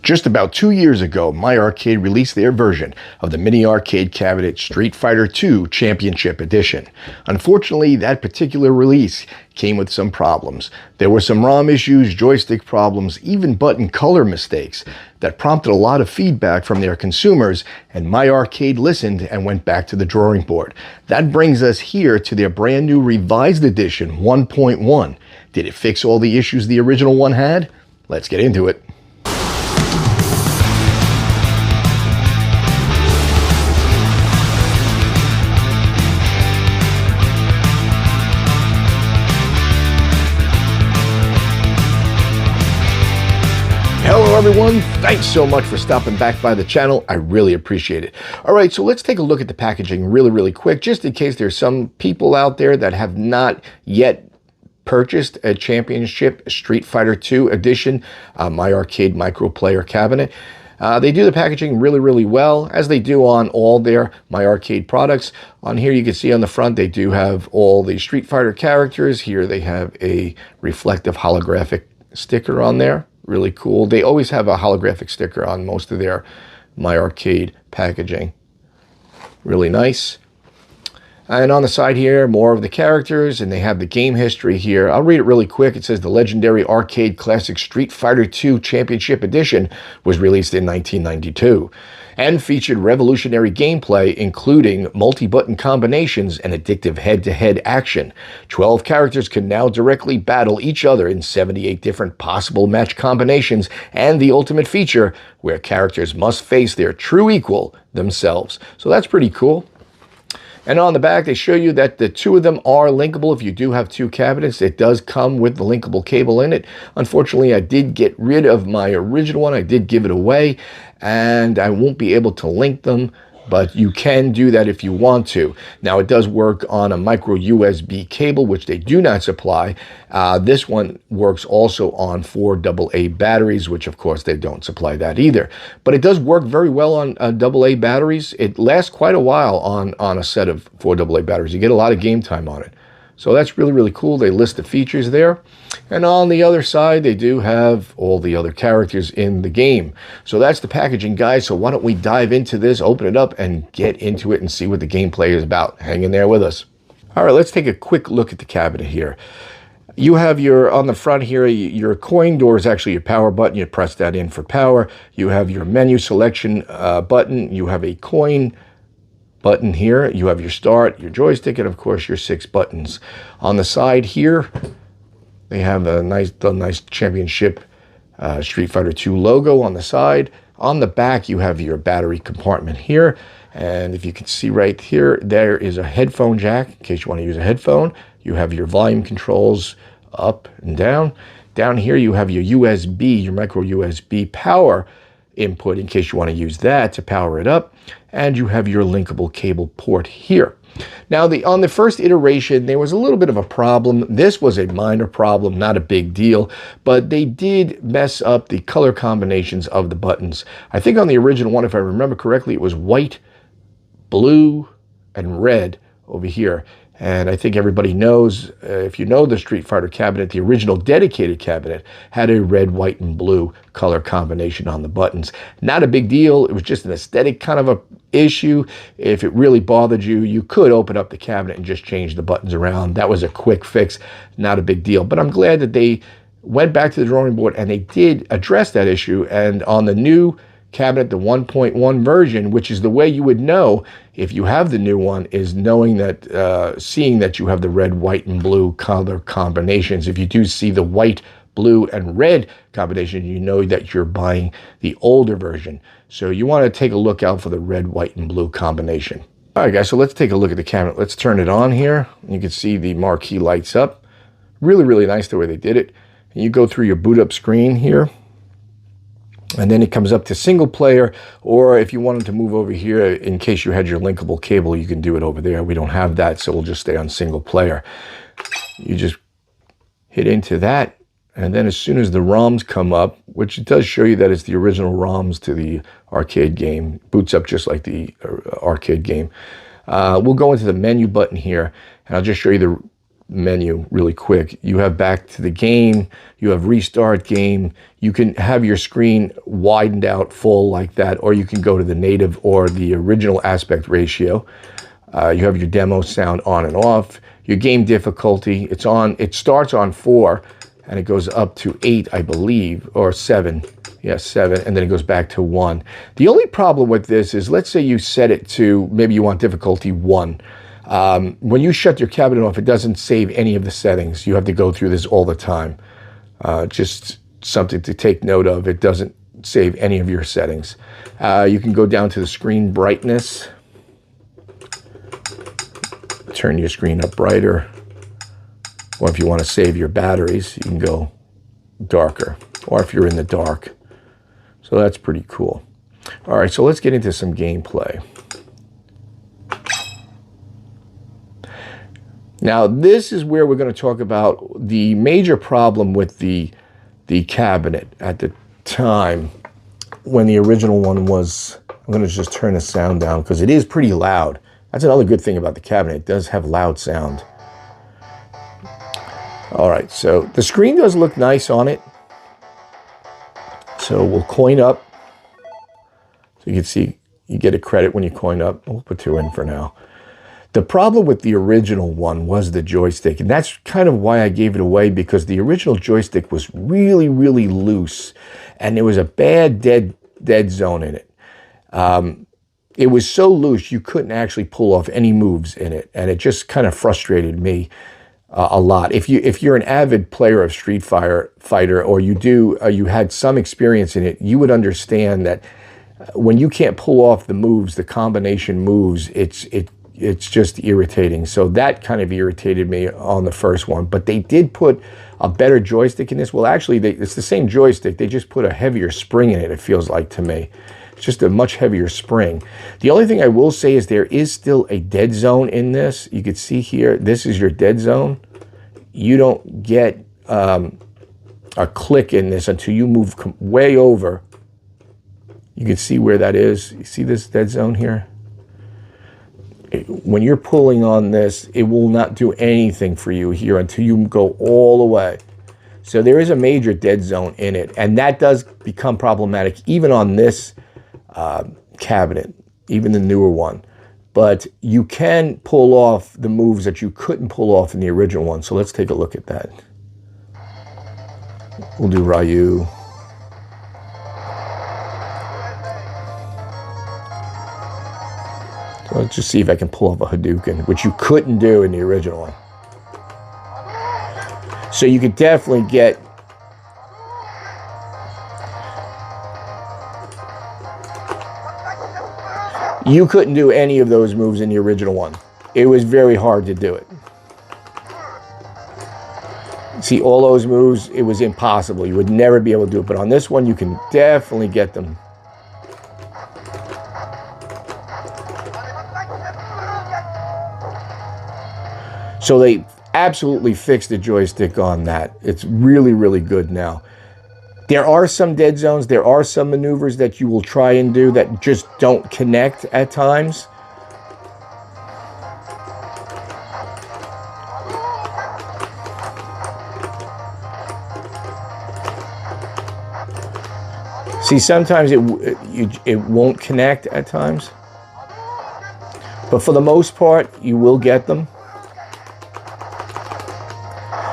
Just about 2 years ago, My Arcade released their version of the mini arcade cabinet Street Fighter II Championship Edition. Unfortunately, that particular release came with some problems. There were some ROM issues, joystick problems, even button color mistakes that prompted a lot of feedback from their consumers, and My Arcade listened and went back to the drawing board. That brings us here to their brand new revised edition 1.1. Did it fix all the issues the original one had? Let's get into it. Hello everyone, thanks so much for stopping back by the channel. I really appreciate it. Alright, so let's take a look at the packaging really quick, just in case there's some people out there that have not yet purchased a Championship Street Fighter II Edition My Arcade Micro Player Cabinet. They do the packaging really well, as they do on all their My Arcade products. On here you can see on the front they do have all the Street Fighter characters. Here they have a reflective holographic sticker on there. Really cool. They always have a holographic sticker on most of their My Arcade packaging. Really nice. And on the side here, more of the characters, and they have the game history here. I'll read it really quick. It says the legendary arcade classic Street Fighter II Championship Edition was released in 1992 and featured revolutionary gameplay, including multi-button combinations and addictive head-to-head action. 12 characters can now directly battle each other in 78 different possible match combinations, and the ultimate feature where characters must face their true equal themselves. So that's pretty cool. And on the back, they show you that the two of them are linkable. If you do have two cabinets, it does come with the linkable cable in it. Unfortunately, I did get rid of my original one. I did give it away, and I won't be able to link them, but you can do that if you want to. Now, it does work on a micro USB cable, which they do not supply. This one works also on 4 AA batteries, which of course they don't supply that either. But it does work very well on AA batteries. It lasts quite a while on a set of 4 AA batteries. You get a lot of game time on it. So that's really cool. They list the features there. And on the other side, they do have all the other characters in the game. So that's the packaging, guys. So why don't we dive into this, open it up, and get into it and see what the gameplay is about. Hang in there with us. All right, let's take a quick look at the cabinet here. You have on the front here, your coin door is actually your power button. You press that in for power. You have your menu selection button. You have a coin button here. You have your start, your joystick, and of course your 6 buttons. On the side here, they have the nice Championship Street Fighter II logo on the side. On the back, you have your battery compartment here. And if you can see right here, there is a headphone jack in case you want to use a headphone. You have your volume controls up and down. Down here, you have your USB, your micro USB power input in case you want to use that to power it up. And you have your linkable cable port here. Now, on the first iteration, there was a little bit of a problem. This was a minor problem, not a big deal, but they did mess up the color combinations of the buttons. I think on the original one, if I remember correctly, it was white, blue, and red over here. And I think everybody knows, if you know the Street Fighter cabinet, the original dedicated cabinet had a red, white, and blue color combination on the buttons. Not a big deal. It was just an aesthetic kind of a issue. If it really bothered you, you could open up the cabinet and just change the buttons around. That was a quick fix, not a big deal. But I'm glad that they went back to the drawing board and they did address that issue. And on the new cabinet, the 1.1 version, which is the way you would know if you have the new one, is knowing that, seeing that you have the red, white, and blue color combinations. If you do see the white, blue, and red combination, you know that you're buying the older version. So you want to take a look out for the red, white, and blue combination. All right, guys, so let's take a look at the cabinet. Let's turn it on here. You can see the marquee lights up. Really nice the way they did it. And you go through your boot up screen here. And then it comes up to single player, or if you wanted to move over here, in case you had your linkable cable, you can do it over there. We don't have that, so we'll just stay on single player. You just hit into that, and then as soon as the ROMs come up, which it does show you that it's the original ROMs to the arcade game, boots up just like the arcade game. We'll go into the menu button here, and I'll just show you the menu really quick. You have back to the game, you have restart game. You can have your screen widened out full like that, or you can go to the native or the original aspect ratio. You have your demo sound on and off. Your game difficulty, it starts on 4 and it goes up to 8, I believe, or 7. Yeah, 7, and then it goes back to 1. The only problem with this is, let's say you set it to, maybe you want difficulty 1. When you shut your cabinet off, it doesn't save any of the settings. You have to go through this all the time. Just something to take note of. It doesn't save any of your settings. You can go down to the screen brightness. Turn your screen up brighter. Or if you want to save your batteries, you can go darker. Or if you're in the dark. So that's pretty cool. All right, so let's get into some gameplay. Now, this is where we're going to talk about the major problem with the cabinet at the time when the original one was. I'm going to just turn the sound down because it is pretty loud. That's another good thing about the cabinet. It does have loud sound. All right, so the screen does look nice on it. So we'll coin up. So you can see you get a credit when you coin up. We'll put 2 in for now. The problem with the original one was the joystick, and that's kind of why I gave it away, because the original joystick was really, really loose, and there was a bad dead zone in it. It was so loose you couldn't actually pull off any moves in it, and it just kind of frustrated me a lot. If you're an avid player of Street Fighter, or you had some experience in it, you would understand that when you can't pull off the moves, the combination moves, it's just irritating. So that kind of irritated me on the first one. But they did put a better joystick in this. Well, actually, it's the same joystick. They just put a heavier spring in it, it feels like to me. It's just a much heavier spring. The only thing I will say is there is still a dead zone in this. You can see here, this is your dead zone. You don't get a click in this until you move way over. You can see where that is. You see this dead zone here? When you're pulling on this, it will not do anything for you here until you go all the way. So there is a major dead zone in it, and that does become problematic even on this cabinet, even the newer one. But you can pull off the moves that you couldn't pull off in the original one. So let's take a look at that. We'll do Ryu. So let's just see if I can pull off a Hadouken, which you couldn't do in the original one. So you could definitely get you couldn't do any of those moves in the original one. It was very hard to do it. See, all those moves, it was impossible. You would never be able to do it. But on this one, you can definitely get them. So they absolutely fixed the joystick on that. It's really, really good now. There are some dead zones. There are some maneuvers that you will try and do that just don't connect at times. See, sometimes it won't connect at times. But for the most part, you will get them.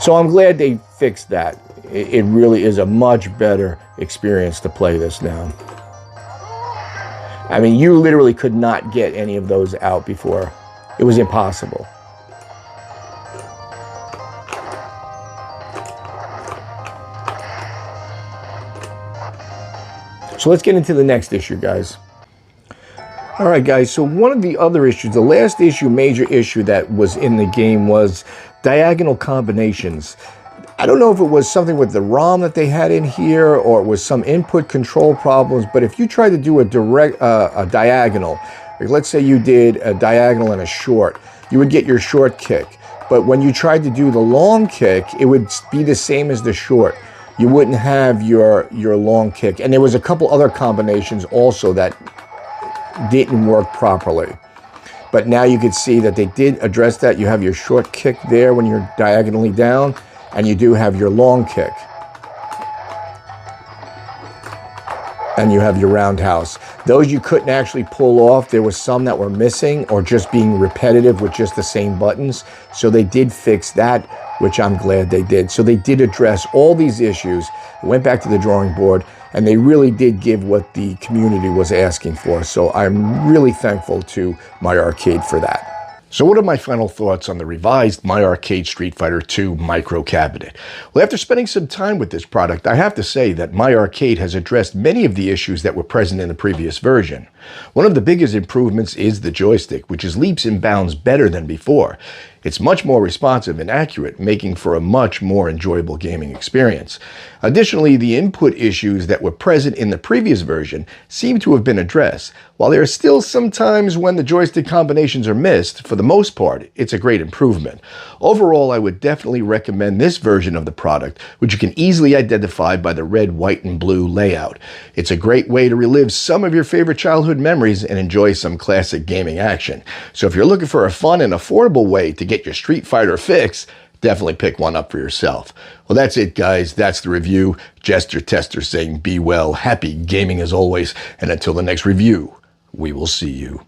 So I'm glad they fixed that. It really is a much better experience to play this now. I mean, you literally could not get any of those out before. It was impossible. So let's get into the next issue, guys. All right, guys, so one of the other issues, the last issue, major issue that was in the game was diagonal combinations. I don't know if it was something with the ROM that they had in here or it was some input control problems, but if you tried to do a diagonal, like let's say you did a diagonal and a short, you would get your short kick. But when you tried to do the long kick, it would be the same as the short. You wouldn't have your long kick. And there was a couple other combinations also that didn't work properly. But now you can see that they did address that. You have your short kick there when you're diagonally down, and you do have your long kick. And you have your roundhouse. Those you couldn't actually pull off. There were some that were missing or just being repetitive with just the same buttons. So they did fix that, which I'm glad they did. So they did address all these issues, went back to the drawing board, and they really did give what the community was asking for. So I'm really thankful to My Arcade for that. So what are my final thoughts on the revised My Arcade Street Fighter II micro cabinet? Well, after spending some time with this product, I have to say that My Arcade has addressed many of the issues that were present in the previous version. One of the biggest improvements is the joystick, which is leaps and bounds better than before. It's much more responsive and accurate, making for a much more enjoyable gaming experience. Additionally, the input issues that were present in the previous version seem to have been addressed. While there are still some times when the joystick combinations are missed, for the most part, it's a great improvement. Overall, I would definitely recommend this version of the product, which you can easily identify by the red, white, and blue layout. It's a great way to relive some of your favorite childhood memories and enjoy some classic gaming action. So if you're looking for a fun and affordable way to get your Street Fighter fix, definitely pick one up for yourself. Well, that's it, guys. That's the review. Jestertester saying be well, happy gaming as always, and until the next review, we will see you.